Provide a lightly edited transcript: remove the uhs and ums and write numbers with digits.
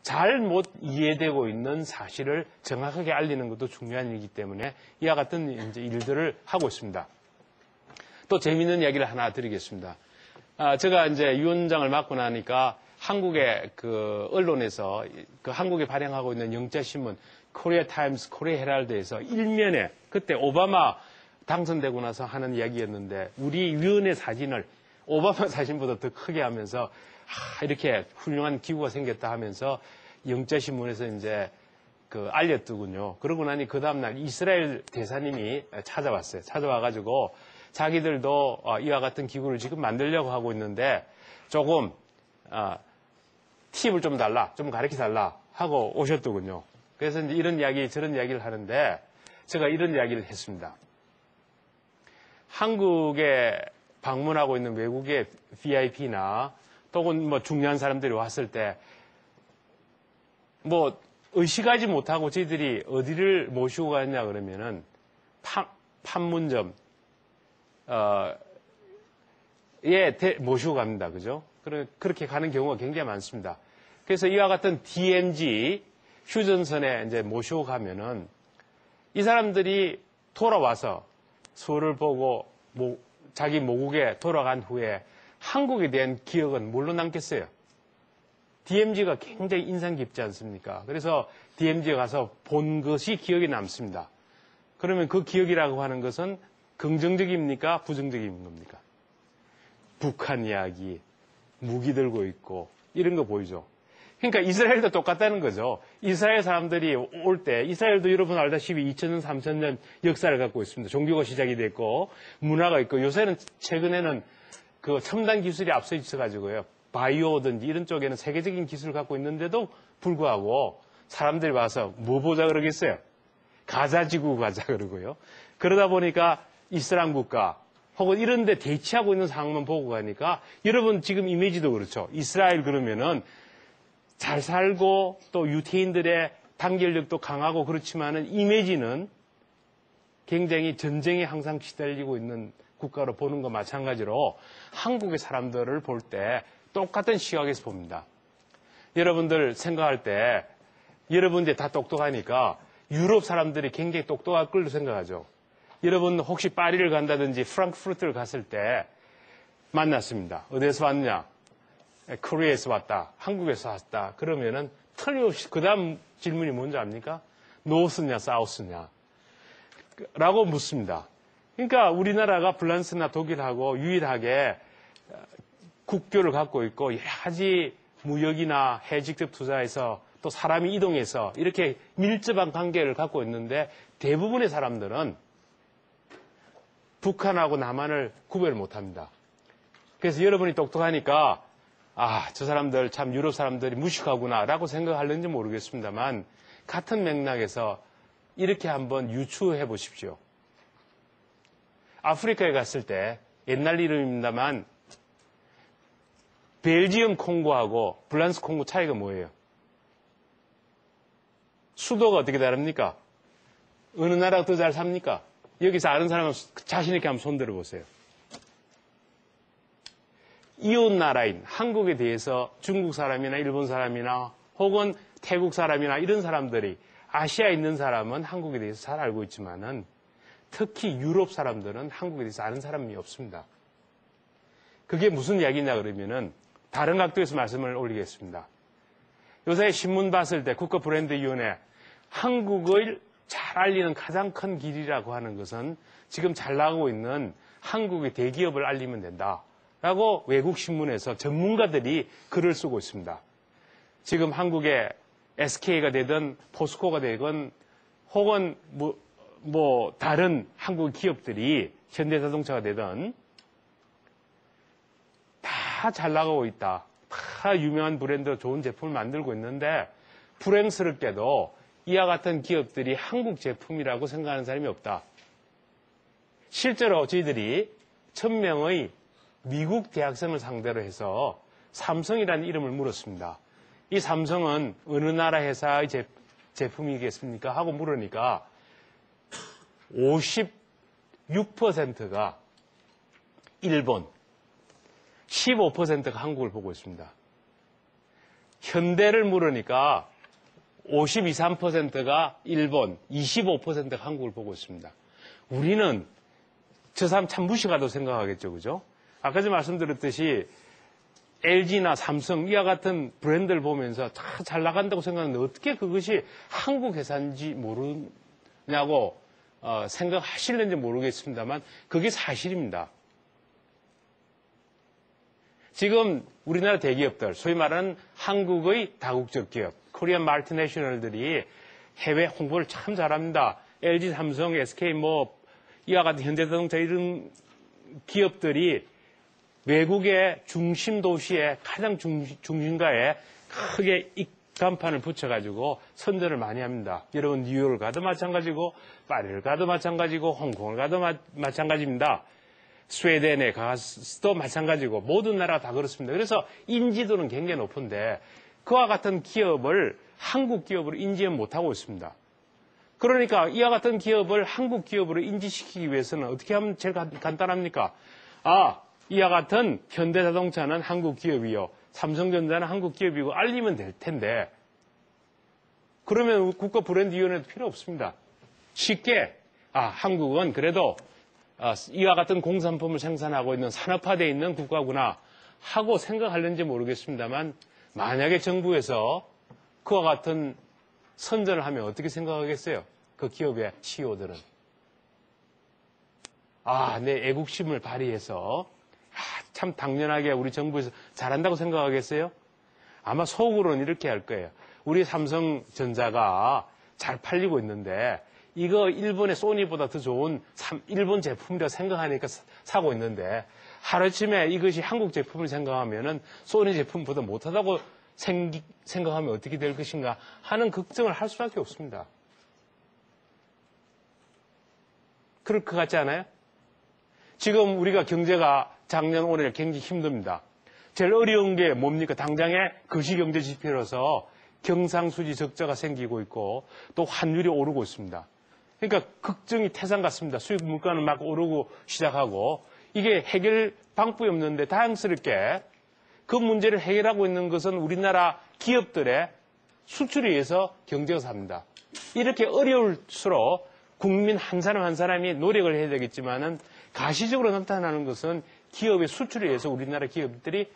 잘못 이해되고 있는 사실을 정확하게 알리는 것도 중요한 일이기 때문에 이와 같은 이제 일들을 하고 있습니다. 또 재미있는 이야기를 하나 드리겠습니다. 제가 이제 위원장을 맡고 나니까 한국의 그 언론에서 그 한국에 발행하고 있는 영자신문 코리아 타임스, 코리아 헤럴드에서 일면에 그때 오바마 당선되고 나서 하는 이야기였는데 우리 위원회 사진을 오바마 사진보다 더 크게 하면서 이렇게 훌륭한 기구가 생겼다 하면서 영자신문에서 이제 그 알렸더군요. 그러고 나니 그 다음날 이스라엘 대사님이 찾아왔어요. 찾아와가지고 자기들도 이와 같은 기구를 지금 만들려고 하고 있는데 조금 팁을 좀 달라, 좀 가르쳐 달라 하고 오셨더군요. 그래서 이제 이런 이야기, 저런 이야기를 하는데 제가 이런 이야기를 했습니다. 한국에 방문하고 있는 외국의 VIP나 또는 뭐 중요한 사람들이 왔을 때 뭐 의식하지 못하고 저희들이 어디를 모시고 갔냐 그러면은 판문점 모시고 갑니다. 그죠? 그렇게 가는 경우가 굉장히 많습니다. 그래서 이와 같은 DMZ 휴전선에 이제 모시고 가면은 이 사람들이 돌아와서 서울을 보고 자기 모국에 돌아간 후에 한국에 대한 기억은 뭘로 남겠어요? DMZ가 굉장히 인상 깊지 않습니까? 그래서 DMZ에 가서 본 것이 기억에 남습니다. 그러면 그 기억이라고 하는 것은 긍정적입니까? 부정적인 겁니까? 북한 이야기, 무기 들고 있고 이런 거 보이죠? 그러니까 이스라엘도 똑같다는 거죠. 이스라엘 사람들이 올 때 이스라엘도 여러분 알다시피 2000년, 3000년 역사를 갖고 있습니다. 종교가 시작이 됐고 문화가 있고 요새는 최근에는 그 첨단 기술이 앞서 있어가지고요. 바이오든지 이런 쪽에는 세계적인 기술을 갖고 있는데도 불구하고 사람들이 와서 뭐 보자 그러겠어요? 가자지구 가자 그러고요. 그러다 보니까 이슬람 국가 혹은 이런 데 대치하고 있는 상황만 보고 가니까 여러분 지금 이미지도 그렇죠. 이스라엘 그러면은 잘 살고 또 유태인들의 단결력도 강하고 그렇지만은 이미지는 굉장히 전쟁에 항상 시달리고 있는 국가로 보는 것 마찬가지로 한국의 사람들을 볼 때 똑같은 시각에서 봅니다. 여러분들 생각할 때 여러분들 다 똑똑하니까 유럽 사람들이 굉장히 똑똑할 걸로 생각하죠. 여러분 혹시 파리를 간다든지 프랑크푸르트를 갔을 때 만났습니다. 어디에서 왔냐? 코리아에서 왔다. 한국에서 왔다. 그러면은 틀림없이 그 다음 질문이 뭔지 압니까? 노스냐 사우스냐? 라고 묻습니다. 그러니까 우리나라가 프랑스나 독일하고 유일하게 국교를 갖고 있고 여러 가지 무역이나 해외 직접 투자에서 또 사람이 이동해서 이렇게 밀접한 관계를 갖고 있는데 대부분의 사람들은 북한하고 남한을 구별을 못합니다. 그래서 여러분이 똑똑하니까 저 사람들 참 유럽 사람들이 무식하구나 라고 생각하는지 모르겠습니다만 같은 맥락에서 이렇게 한번 유추해 보십시오. 아프리카에 갔을 때 옛날 이름입니다만 벨지엄 콩고하고 프랑스 콩고 차이가 뭐예요? 수도가 어떻게 다릅니까? 어느 나라가 더 잘 삽니까? 여기서 아는 사람은 자신 있게 한번 손 들어보세요. 이웃 나라인 한국에 대해서 중국 사람이나 일본 사람이나 혹은 태국 사람이나 이런 사람들이 아시아에 있는 사람은 한국에 대해서 잘 알고 있지만은 특히 유럽 사람들은 한국에 대해서 아는 사람이 없습니다. 그게 무슨 이야기냐 그러면은 다른 각도에서 말씀을 올리겠습니다. 요새 신문 봤을 때 국가브랜드위원회 한국을 잘 알리는 가장 큰 길이라고 하는 것은 지금 잘 나가고 있는 한국의 대기업을 알리면 된다라고 외국 신문에서 전문가들이 글을 쓰고 있습니다. 지금 한국의 SK가 되든 포스코가 되든 혹은 뭐 다른 한국 기업들이 현대자동차가 되든 다 잘 나가고 있다. 다 유명한 브랜드 좋은 제품을 만들고 있는데 불행스럽게도 이와 같은 기업들이 한국 제품이라고 생각하는 사람이 없다. 실제로 저희들이 1000명의 미국 대학생을 상대로 해서 삼성이라는 이름을 물었습니다. 이 삼성은 어느 나라 회사의 제품이겠습니까? 하고 물으니까 56%가 일본, 15%가 한국을 보고 있습니다. 현대를 물으니까 52, 3%가 일본, 25%가 한국을 보고 있습니다. 우리는 저 사람 참 무식하다고 생각하겠죠, 그죠? 아까 전에 말씀드렸듯이 LG나 삼성 이와 같은 브랜드를 보면서 잘 나간다고 생각하는데 어떻게 그것이 한국 회사인지 모르냐고 생각하실는지 모르겠습니다만 그게 사실입니다. 지금 우리나라 대기업들, 소위 말하는 한국의 다국적 기업, 코리안 멀티내셔널들이 해외 홍보를 참 잘합니다. LG, 삼성, SK 이와 같은 현대자동차 이런 기업들이 외국의 중심 도시의 가장 중심가에 크게 간판을 붙여가지고 선전을 많이 합니다. 여러분 뉴욕을 가도 마찬가지고 파리를 가도 마찬가지고 홍콩을 가도 마찬가지입니다. 스웨덴에 가서도 마찬가지고 모든 나라가 다 그렇습니다. 그래서 인지도는 굉장히 높은데 그와 같은 기업을 한국 기업으로 인지 못하고 있습니다. 그러니까 이와 같은 기업을 한국 기업으로 인지시키기 위해서는 어떻게 하면 제일 간단합니까? 이와 같은 현대자동차는 한국 기업이요. 삼성전자는 한국 기업이고 알리면 될 텐데 그러면 국가브랜드위원회도 필요 없습니다. 쉽게 한국은 그래도 이와 같은 공산품을 생산하고 있는 산업화되어 있는 국가구나 하고 생각하는지 모르겠습니다만 만약에 정부에서 그와 같은 선전을 하면 어떻게 생각하겠어요? 그 기업의 CEO들은. 내 애국심을 발휘해서 참 당연하게 우리 정부에서 잘한다고 생각하겠어요? 아마 속으로는 이렇게 할 거예요. 우리 삼성전자가 잘 팔리고 있는데 이거 일본의 소니보다 더 좋은 일본 제품이라 생각하니까 사고 있는데 하루아침에 이것이 한국 제품을 생각하면은 소니 제품보다 못하다고 생각하면 어떻게 될 것인가 하는 걱정을 할 수밖에 없습니다. 그럴 것 같지 않아요? 지금 우리가 경제가 작년 올해 굉장히 힘듭니다. 제일 어려운 게 뭡니까? 당장의 거시경제 지표로서 경상수지 적자가 생기고 있고 또 환율이 오르고 있습니다. 그러니까 걱정이 태산 같습니다. 수입 물가는 막 오르고 시작하고 이게 해결 방법이 없는데 다행스럽게 그 문제를 해결하고 있는 것은 우리나라 기업들의 수출에 의해서 경제가 삽니다. 이렇게 어려울수록 국민 한 사람 한 사람이 노력을 해야 되겠지만은 가시적으로 나타나는 것은 기업의 수출에 의해서 우리나라 기업들이